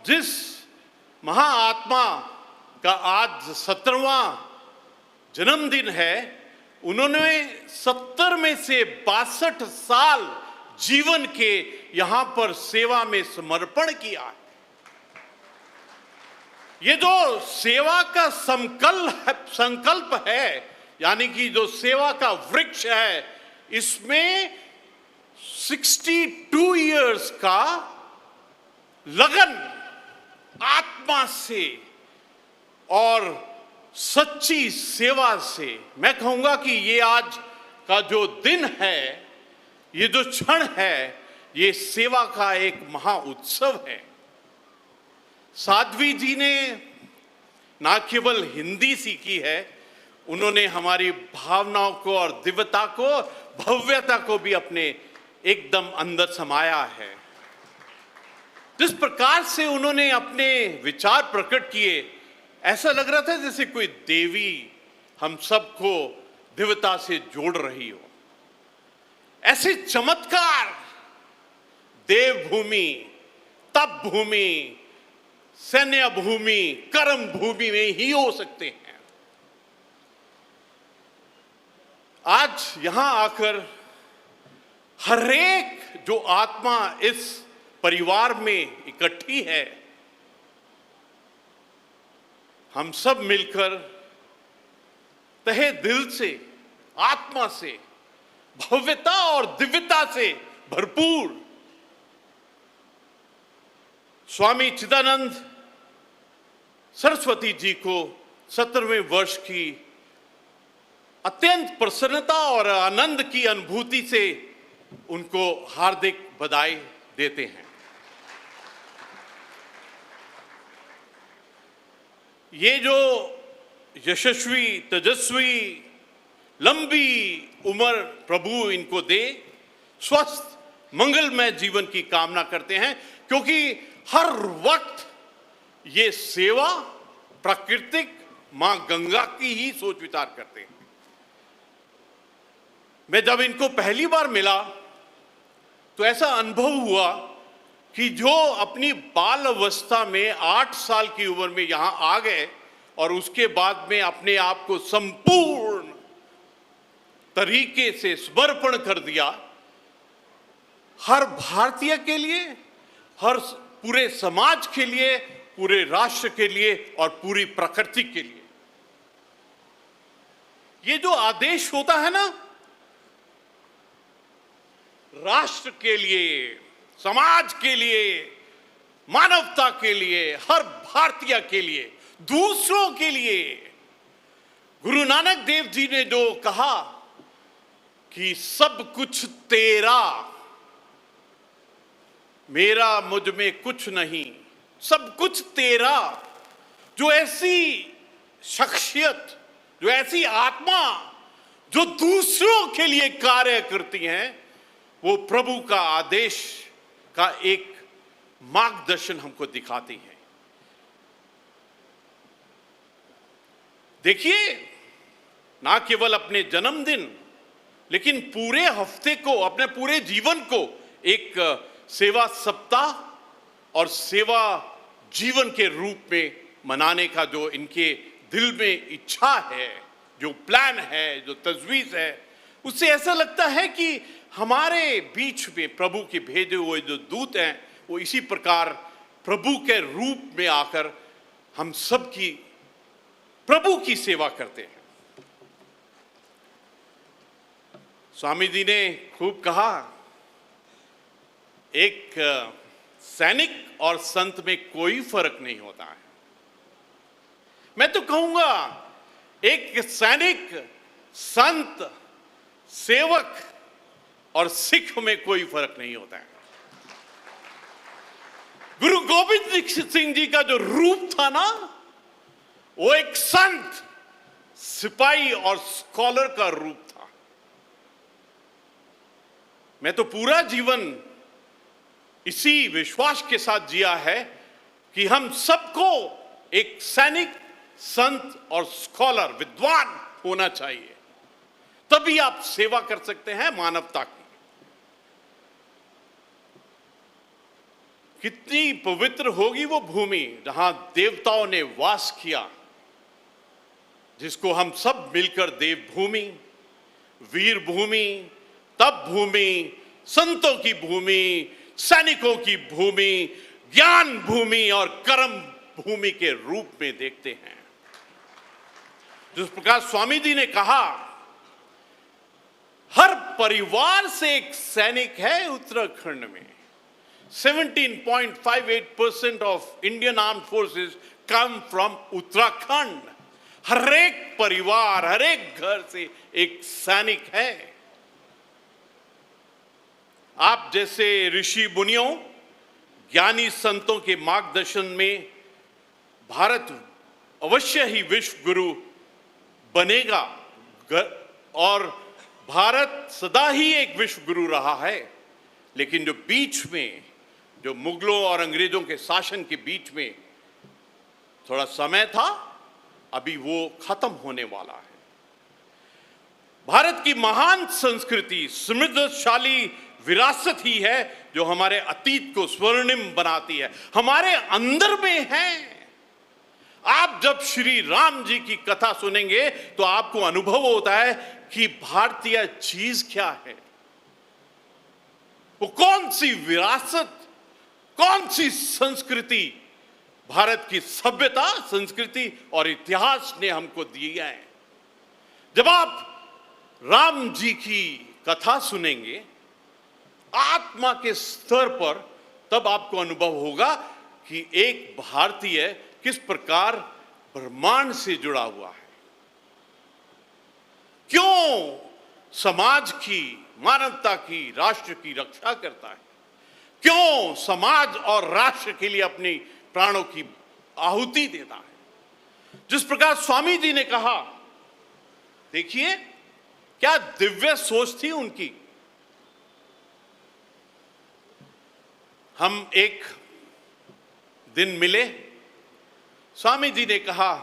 जिस महाआत्मा का आज 17वां जन्मदिन है, उन्होंने 70 में से 62 साल जीवन के यहां पर सेवा में समर्पण किया। ये जो सेवा का संकल्प है, यानी कि जो सेवा का वृक्ष है, इसमें 62 इयर्स का लगन, आत्मा से और सच्ची सेवा से, मैं कहूंगा कि ये आज का जो दिन है, ये जो क्षण है, ये सेवा का एक महा उत्सव है। साध्वी जी ने ना केवल हिंदी सीखी है, उन्होंने हमारी भावनाओं को और दिव्यता को, भव्यता को भी अपने एकदम अंदर समाया है। जिस प्रकार से उन्होंने अपने विचार प्रकट किए, ऐसा लग रहा था जैसे कोई देवी हम सबको दिव्यता से जोड़ रही हो। ऐसे चमत्कार देवभूमि, तप भूमि, सैन्य भूमि, कर्म भूमि में ही हो सकते हैं। आज यहां आकर हरेक जो आत्मा इस परिवार में इकट्ठी है, हम सब मिलकर तहे दिल से, आत्मा से, भव्यता और दिव्यता से भरपूर स्वामी चिदानंद सरस्वती जी को 17वें वर्ष की अत्यंत प्रसन्नता और आनंद की अनुभूति से उनको हार्दिक बधाई देते हैं। ये जो यशस्वी, तेजस्वी, लंबी उम्र प्रभु इनको दे, स्वस्थ मंगलमय जीवन की कामना करते हैं, क्योंकि हर वक्त ये सेवा प्राकृतिक मां गंगा की ही सोच विचार करते हैं। मैं जब इनको पहली बार मिला तो ऐसा अनुभव हुआ कि जो अपनी बाल अवस्था में 8 साल की उम्र में यहां आ गए और उसके बाद में अपने आप को संपूर्ण तरीके से समर्पण कर दिया, हर भारतीय के लिए, हर पूरे समाज के लिए, पूरे राष्ट्र के लिए और पूरी प्रकृति के लिए। ये जो आदेश होता है ना, राष्ट्र के लिए, समाज के लिए, मानवता के लिए, हर भारतीय के लिए, दूसरों के लिए, गुरु नानक देव जी ने जो कहा कि सब कुछ तेरा, मेरा मुझ में कुछ नहीं, सब कुछ तेरा, जो ऐसी शख्सियत, जो ऐसी आत्मा जो दूसरों के लिए कार्य करती हैं, वो प्रभु का आदेश का एक मार्गदर्शन हमको दिखाती है। देखिए, ना केवल अपने जन्मदिन, लेकिन पूरे हफ्ते को, अपने पूरे जीवन को एक सेवा सप्ताह और सेवा जीवन के रूप में मनाने का जो इनके दिल में इच्छा है, जो प्लान है, जो तजवीज है, उससे ऐसा लगता है कि हमारे बीच में प्रभु के भेजे हुए जो दूत हैं, वो इसी प्रकार प्रभु के रूप में आकर हम सब की प्रभु की सेवा करते हैं। स्वामी जी ने खूब कहा, एक सैनिक और संत में कोई फर्क नहीं होता है। मैं तो कहूंगा एक सैनिक, संत, सेवक और सिख में कोई फर्क नहीं होता है। गुरु गोविंद सिंह जी का जो रूप था ना, वो एक संत, सिपाही और स्कॉलर का रूप था। मैं तो पूरा जीवन इसी विश्वास के साथ जिया है कि हम सबको एक सैनिक, संत और स्कॉलर, विद्वान होना चाहिए, तभी आप सेवा कर सकते हैं मानवता की। कितनी पवित्र होगी वो भूमि जहां देवताओं ने वास किया, जिसको हम सब मिलकर देवभूमि, वीर भूमि, तप भूमि, संतों की भूमि, सैनिकों की भूमि, ज्ञान भूमि और कर्म भूमि के रूप में देखते हैं। जिस प्रकार स्वामी जी ने कहा, हर परिवार से एक सैनिक है उत्तराखंड में। 17.58% of Indian armed forces come from Uttarakhand. हर एक परिवार, हर एक घर से एक सैनिक है। आप जैसे ऋषि मुनियों, ज्ञानी संतों के मार्गदर्शन में भारत अवश्य ही विश्व गुरु बनेगा और भारत सदा ही एक विश्व गुरु रहा है। लेकिन जो बीच में, जो मुगलों और अंग्रेजों के शासन के बीच में थोड़ा समय था, अभी वो खत्म होने वाला है। भारत की महान संस्कृति, समृद्धशाली विरासत ही है जो हमारे अतीत को स्वर्णिम बनाती है, हमारे अंदर में है। आप जब श्री राम जी की कथा सुनेंगे तो आपको अनुभव होता है कि भारतीय चीज क्या है, वो कौन सी विरासत, कौन सी संस्कृति भारत की सभ्यता, संस्कृति और इतिहास ने हमको दिया है। जब आप राम जी की कथा सुनेंगे आत्मा के स्तर पर, तब आपको अनुभव होगा कि एक भारतीय किस प्रकार ब्रह्मांड से जुड़ा हुआ है, क्यों समाज की, मानवता की, राष्ट्र की रक्षा करता है, क्यों समाज और राष्ट्र के लिए अपनी प्राणों की आहुति देता है। जिस प्रकार स्वामी जी ने कहा, देखिए क्या दिव्य सोच थी उनकी। हम एक दिन मिले, स्वामी जी ने कहा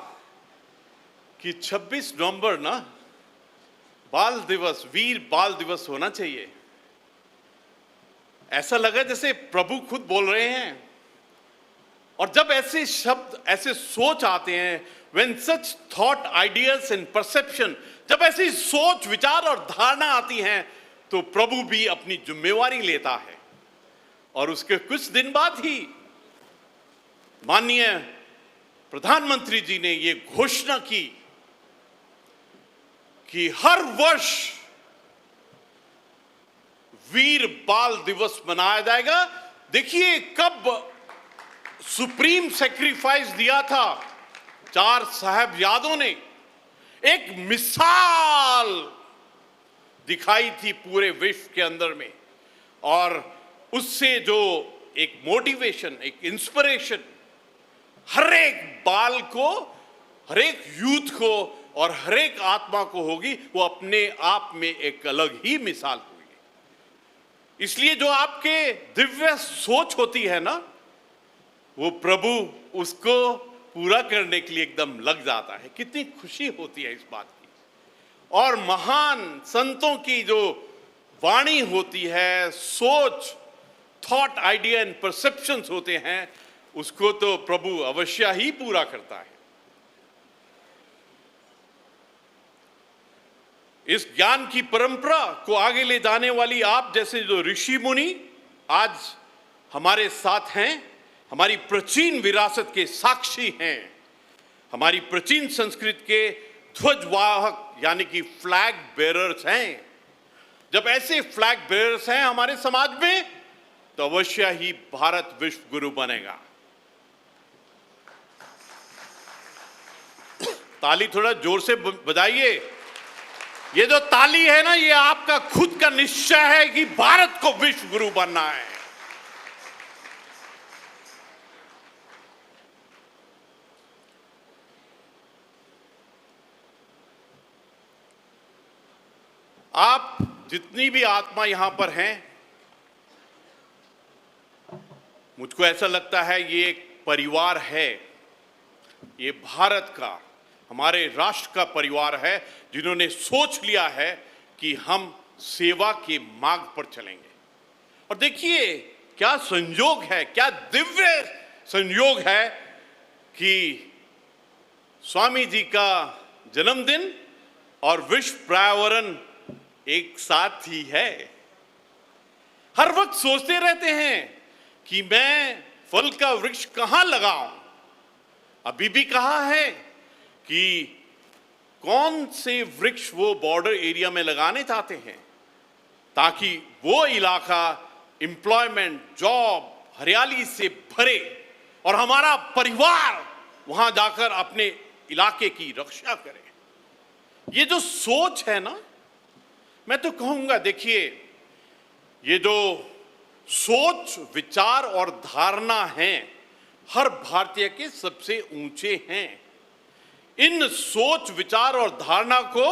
कि 26 नवंबर ना बाल दिवस, वीर बाल दिवस होना चाहिए। ऐसा लगा जैसे प्रभु खुद बोल रहे हैं। और जब ऐसे शब्द, ऐसे सोच आते हैं, when such thought, ideas and perception, जब ऐसी सोच, विचार और धारणा आती हैं, तो प्रभु भी अपनी जिम्मेवारी लेता है। और उसके कुछ दिन बाद ही माननीय प्रधानमंत्री जी ने ये घोषणा की कि हर वर्ष वीर बाल दिवस मनाया जाएगा। देखिए कब सुप्रीम सैक्रिफाइस दिया था 4 साहबजादों ने, एक मिसाल दिखाई थी पूरे विश्व के अंदर में, और उससे जो एक मोटिवेशन, एक इंस्पिरेशन हर एक बाल को, हर एक यूथ को और हर एक आत्मा को होगी, वो अपने आप में एक अलग ही मिसाल होगी। इसलिए जो आपके दिव्य सोच होती है ना, वो प्रभु उसको पूरा करने के लिए एकदम लग जाता है। कितनी खुशी होती है इस बात की। और महान संतों की जो वाणी होती है, सोच, थॉट, आइडिया एंड परसेप्शंस होते हैं, उसको तो प्रभु अवश्य ही पूरा करता है। इस ज्ञान की परंपरा को आगे ले जाने वाली आप जैसे जो ऋषि मुनि आज हमारे साथ हैं, हमारी प्राचीन विरासत के साक्षी हैं, हमारी प्राचीन संस्कृति के ध्वजवाहक यानी कि फ्लैग बेरर्स हैं। जब ऐसे फ्लैग बेरर्स हैं हमारे समाज में, तो अवश्य ही भारत विश्व गुरु बनेगा। ताली थोड़ा जोर से बजाइए। ये जो ताली है ना, ये आपका खुद का निश्चय है कि भारत को विश्व गुरु बनना है। आप जितनी भी आत्मा यहां पर हैं, मुझको ऐसा लगता है ये एक परिवार है, ये भारत का, हमारे राष्ट्र का परिवार है, जिन्होंने सोच लिया है कि हम सेवा के मार्ग पर चलेंगे। और देखिए क्या संयोग है, क्या दिव्य संयोग है कि स्वामी जी का जन्मदिन और विश्व पर्यावरण एक साथ ही है। हर वक्त सोचते रहते हैं कि मैं फल का वृक्ष कहां लगाऊं। अभी भी कहा है कि कौन से वृक्ष वो बॉर्डर एरिया में लगाने चाहते हैं ताकि वो इलाका एम्प्लॉयमेंट, जॉब, हरियाली से भरे और हमारा परिवार वहां जाकर अपने इलाके की रक्षा करे। ये जो सोच है ना, मैं तो कहूंगा, देखिए, ये जो सोच, विचार और धारणा है हर भारतीय के सबसे ऊंचे हैं। इन सोच, विचार और धारणा को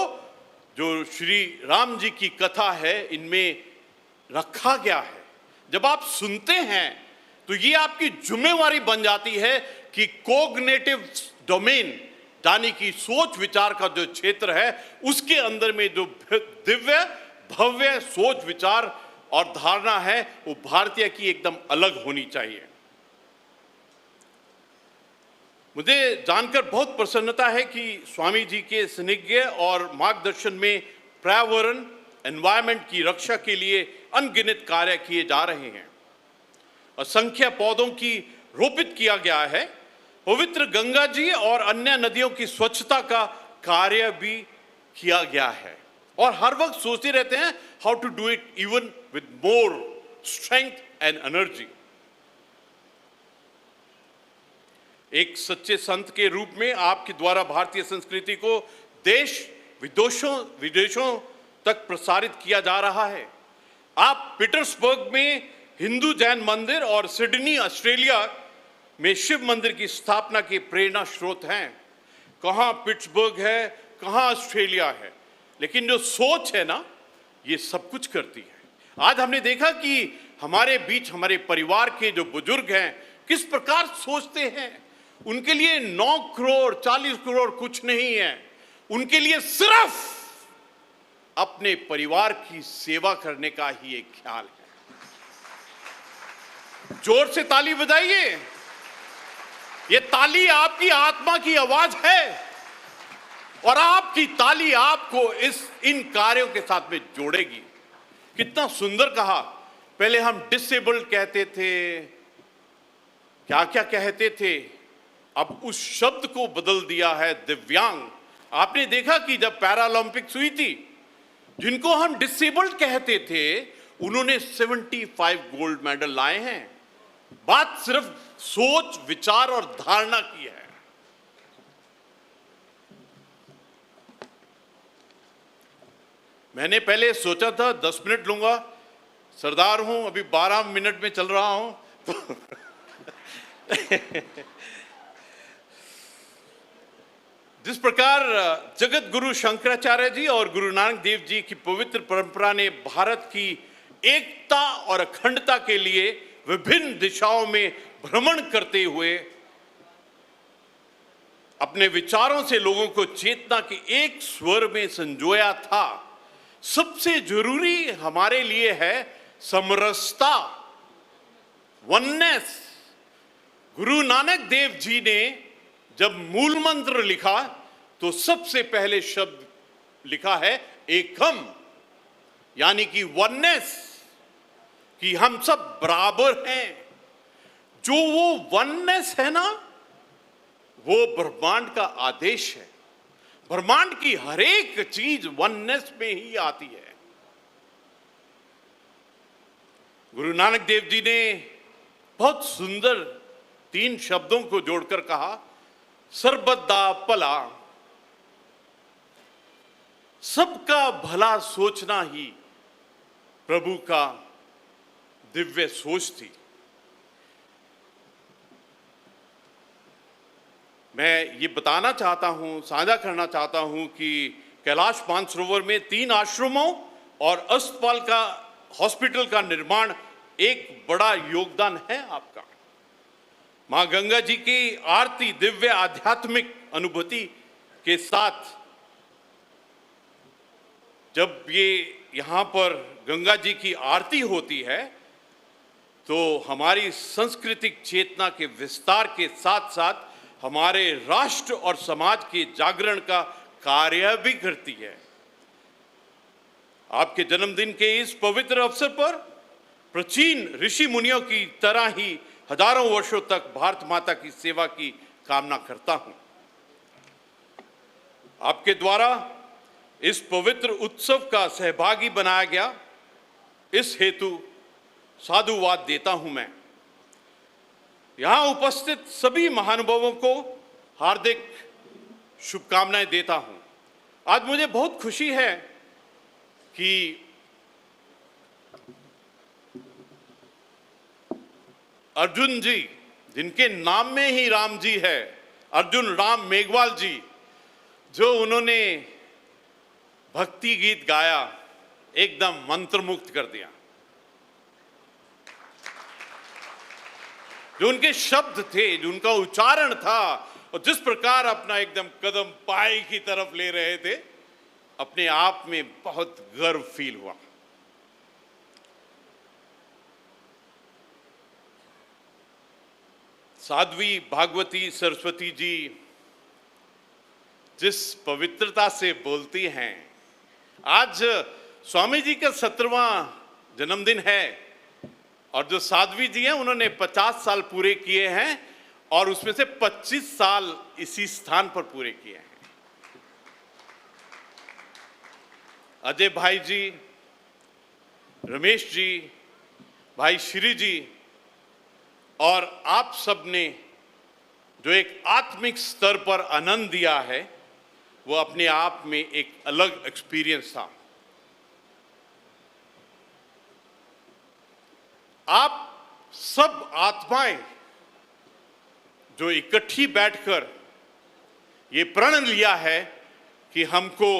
जो श्री राम जी की कथा है इनमें रखा गया है। जब आप सुनते हैं तो ये आपकी जिम्मेवारी बन जाती है कि कोग्निटिव डोमेन यानी कि सोच विचार का जो क्षेत्र है उसके अंदर में जो दिव्य भव्य सोच विचार और धारणा है वो भारतीय की एकदम अलग होनी चाहिए। मुझे जानकर बहुत प्रसन्नता है कि स्वामी जी के स्निग्ध और मार्गदर्शन में पर्यावरण, एनवायरनमेंट की रक्षा के लिए अनगिनत कार्य किए जा रहे हैं। असंख्य पौधों की रोपित किया गया है। पवित्र गंगा जी और अन्य नदियों की स्वच्छता का कार्य भी किया गया है और हर वक्त सोचते रहते हैं how to do it even with more strength and energy. एक सच्चे संत के रूप में आपके द्वारा भारतीय संस्कृति को देश विदेशों तक प्रसारित किया जा रहा है। आप पीटर्सबर्ग में हिंदू जैन मंदिर और सिडनी ऑस्ट्रेलिया में शिव मंदिर की स्थापना के प्रेरणा स्रोत हैं। कहाँ पिट्सबर्ग है, कहाँ ऑस्ट्रेलिया है, लेकिन जो सोच है ना ये सब कुछ करती है। आज हमने देखा कि हमारे बीच हमारे परिवार के जो बुजुर्ग हैं किस प्रकार सोचते हैं। उनके लिए 9 करोड़ 40 करोड़ कुछ नहीं है, उनके लिए सिर्फ अपने परिवार की सेवा करने का ही एक ख्याल है। जोर से ताली बजाइए। ये ताली आपकी आत्मा की आवाज है और आपकी ताली आपको इन कार्यों के साथ में जोड़ेगी। कितना सुंदर कहा। पहले हम डिसेबल्ड कहते थे, क्या क्या कहते थे, अब उस शब्द को बदल दिया है दिव्यांग। आपने देखा कि जब पैरालंपिक्स हुई थी, जिनको हम डिसेबल्ड कहते थे उन्होंने 75 गोल्ड मेडल लाए हैं। बात सिर्फ सोच, विचार और धारणा की है। मैंने पहले सोचा था 10 मिनट लूंगा, सरदार हूं, अभी 12 मिनट में चल रहा हूं तो जिस प्रकार जगत गुरु शंकराचार्य जी और गुरु नानक देव जी की पवित्र परंपरा ने भारत की एकता और अखंडता के लिए विभिन्न दिशाओं में भ्रमण करते हुए अपने विचारों से लोगों को चेतना के एक स्वर में संजोया था, सबसे जरूरी हमारे लिए है समरसता, वननेस। गुरु नानक देव जी ने जब मूल मंत्र लिखा तो सबसे पहले शब्द लिखा है एकम, यानी कि वननेस, कि हम सब बराबर हैं। जो वो वननेस है ना, वो ब्रह्मांड का आदेश है। ब्रह्मांड की हर एक चीज वननेस में ही आती है। गुरु नानक देव जी ने बहुत सुंदर 3 शब्दों को जोड़कर कहा, सर्वदा भला। सबका भला सोचना ही प्रभु का दिव्य सोच थी। मैं ये बताना चाहता हूं, साझा करना चाहता हूं कि कैलाश मानसरोवर में 3 आश्रमों और अस्पताल का हॉस्पिटल का निर्माण एक बड़ा योगदान है आपका। मां गंगा जी की आरती दिव्य आध्यात्मिक अनुभूति के साथ जब ये यहां पर गंगा जी की आरती होती है तो हमारी सांस्कृतिक चेतना के विस्तार के साथ साथ हमारे राष्ट्र और समाज के जागरण का कार्य भी करती है। आपके जन्मदिन के इस पवित्र अवसर पर प्राचीन ऋषि मुनियों की तरह ही हजारों वर्षों तक भारत माता की सेवा की कामना करता हूं। आपके द्वारा इस पवित्र उत्सव का सहभागी बनाया गया, इस हेतु साधुवाद देता हूं। मैं यहां उपस्थित सभी महानुभावों को हार्दिक शुभकामनाएं देता हूं। आज मुझे बहुत खुशी है कि अर्जुन जी, जिनके नाम में ही राम जी है, अर्जुन राम मेघवाल जी, जो उन्होंने भक्ति गीत गाया, एकदम मंत्रमुग्ध कर दिया। जो उनके शब्द थे, जो उनका उच्चारण था, और जिस प्रकार अपना एकदम कदम पाए की तरफ ले रहे थे, अपने आप में बहुत गर्व फील हुआ। साध्वी भागवती सरस्वती जी जिस पवित्रता से बोलती हैं, आज स्वामी जी का 17वां जन्मदिन है और जो साध्वी जी हैं उन्होंने 50 साल पूरे किए हैं और उसमें से 25 साल इसी स्थान पर पूरे किए हैं। अजय भाई जी, रमेश जी, भाई श्री जी और आप सब ने जो एक आत्मिक स्तर पर आनंद दिया है, वो अपने आप में एक अलग एक्सपीरियंस था। आप सब आत्माएं जो इकट्ठी बैठकर ये प्रण लिया है कि हमको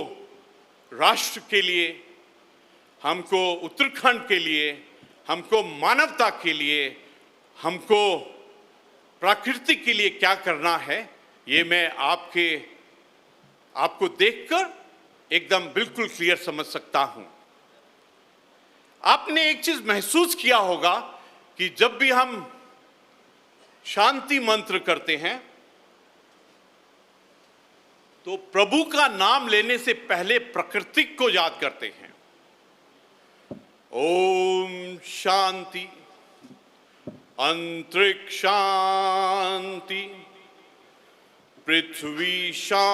राष्ट्र के लिए, हमको उत्तराखंड के लिए, हमको मानवता के लिए, हमको प्रकृति के लिए क्या करना है, ये मैं आपको देखकर एकदम बिल्कुल क्लियर समझ सकता हूं। आपने एक चीज महसूस किया होगा कि जब भी हम शांति मंत्र करते हैं तो प्रभु का नाम लेने से पहले प्रकृति को याद करते हैं। ओम शांति, अंतरिक्ष शांति, पृथ्वी शांति,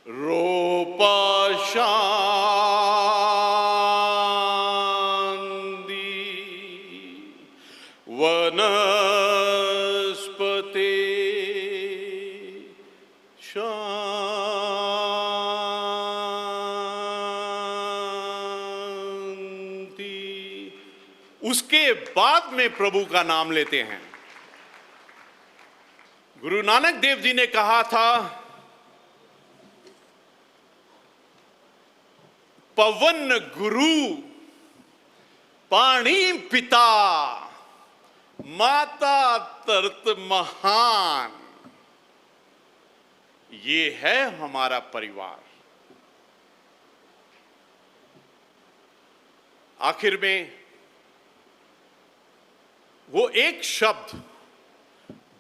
रोपा शांति, वनस्पति शांति। उसके बाद में प्रभु का नाम लेते हैं। गुरु नानक देव जी ने कहा था, पवन गुरु, पानी पिता, माता तरत महान। ये है हमारा परिवार। आखिर में वो एक शब्द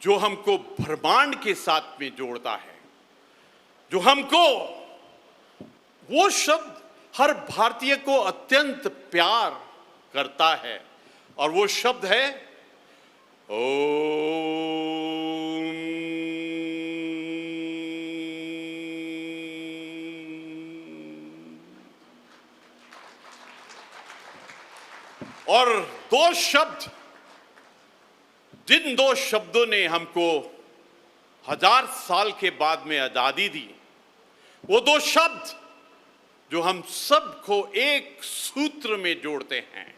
जो हमको ब्रह्मांड के साथ में जोड़ता है, जो हमको, वो शब्द हर भारतीय को अत्यंत प्यार करता है, और वो शब्द है ओम। और दो शब्द, जिन दो शब्दों ने हमको 1000 साल के बाद में आजादी दी, वो दो शब्द जो हम सबको एक सूत्र में जोड़ते हैं,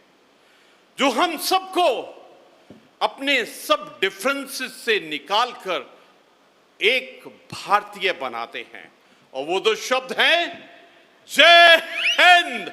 जो हम सबको अपने सब डिफरेंसेस से निकालकर एक भारतीय बनाते हैं, और वो दो शब्द हैं जय हिंद।